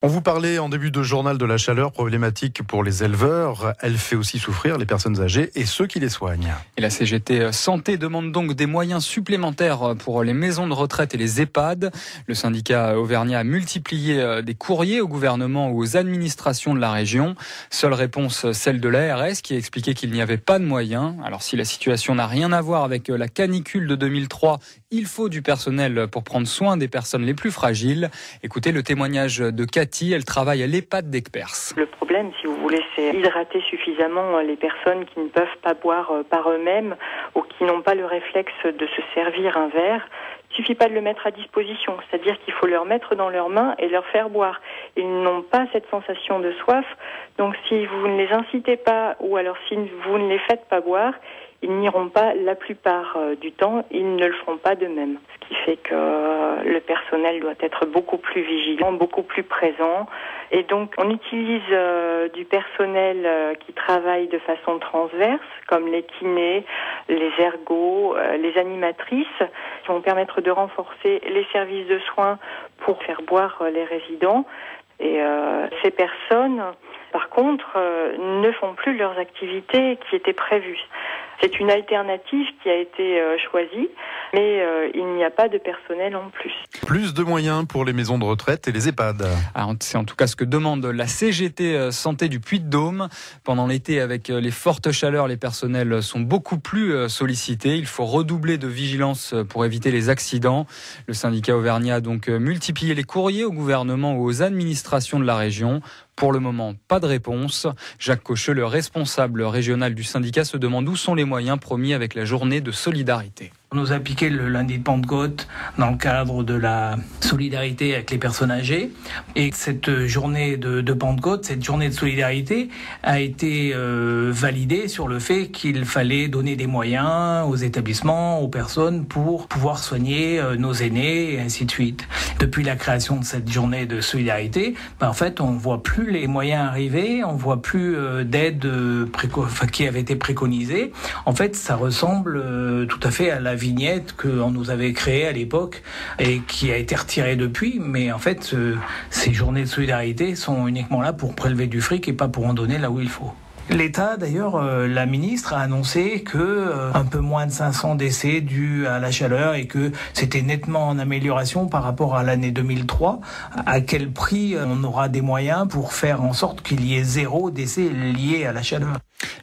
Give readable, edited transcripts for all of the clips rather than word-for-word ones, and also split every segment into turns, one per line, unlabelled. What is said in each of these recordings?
On vous parlait en début de journal de la chaleur, problématique pour les éleveurs. Elle fait aussi souffrir les personnes âgées et ceux qui les soignent.
Et la CGT Santé demande donc des moyens supplémentaires pour les maisons de retraite et les EHPAD. Le syndicat auvergnat a multiplié des courriers au gouvernement ou aux administrations de la région. Seule réponse, celle de l'ARS qui a expliqué qu'il n'y avait pas de moyens. Alors si la situation n'a rien à voir avec la canicule de 2003, il faut du personnel pour prendre soin des personnes les plus fragiles. Écoutez le témoignage de Cathy. Elle travaille à l'EHPAD d'Aiguepers.
Le problème, si vous voulez, c'est hydrater suffisamment les personnes qui ne peuvent pas boire par eux-mêmes ou qui n'ont pas le réflexe de se servir un verre. Il suffit pas de le mettre à disposition, c'est-à-dire qu'il faut leur mettre dans leurs mains et leur faire boire. Ils n'ont pas cette sensation de soif, donc si vous ne les incitez pas ou alors si vous ne les faites pas boire, ils n'iront pas la plupart du temps, ils ne le feront pas d'eux-mêmes. Ce qui fait que le personnel doit être beaucoup plus vigilant, beaucoup plus présent. Et donc on utilise du personnel qui travaille de façon transverse, comme les kinés, les ergots, les animatrices, qui vont permettre de renforcer les services de soins pour faire boire les résidents. Et ces personnes, par contre, ne font plus leurs activités qui étaient prévues. C'est une alternative qui a été choisie, mais il n'y a pas de personnel en plus.
Plus de moyens pour les maisons de retraite et les EHPAD.
Alors, c'est en tout cas ce que demande la CGT Santé du Puy-de-Dôme. Pendant l'été, avec les fortes chaleurs, les personnels sont beaucoup plus sollicités. Il faut redoubler de vigilance pour éviter les accidents. Le syndicat auvergnat a donc multiplié les courriers au gouvernement ou aux administrations de la région. Pour le moment, pas de réponse. Jacques Cocheux, le responsable régional du syndicat, se demande où sont les moyens promis avec la journée de solidarité.
On nous a piqué le lundi de Pentecôte dans le cadre de la solidarité avec les personnes âgées. Et cette journée de Pentecôte, cette journée de solidarité a été validée sur le fait qu'il fallait donner des moyens aux établissements, aux personnes pour pouvoir soigner nos aînés et ainsi de suite. Depuis la création de cette journée de solidarité, en fait, on voit plus les moyens arriver, on voit plus d'aide qui avait été préconisée. En fait, ça ressemble tout à fait à la vignette qu'on nous avait créée à l'époque et qui a été retirée depuis. Mais en fait, ces journées de solidarité sont uniquement là pour prélever du fric et pas pour en donner là où il faut. L'État, d'ailleurs, la ministre a annoncé que un peu moins de 500 décès dus à la chaleur et que c'était nettement en amélioration par rapport à l'année 2003. À quel prix on aura des moyens pour faire en sorte qu'il y ait 0 décès lié à la chaleur?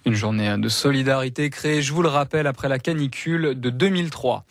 Une journée de solidarité créée, je vous le rappelle, après la canicule de 2003.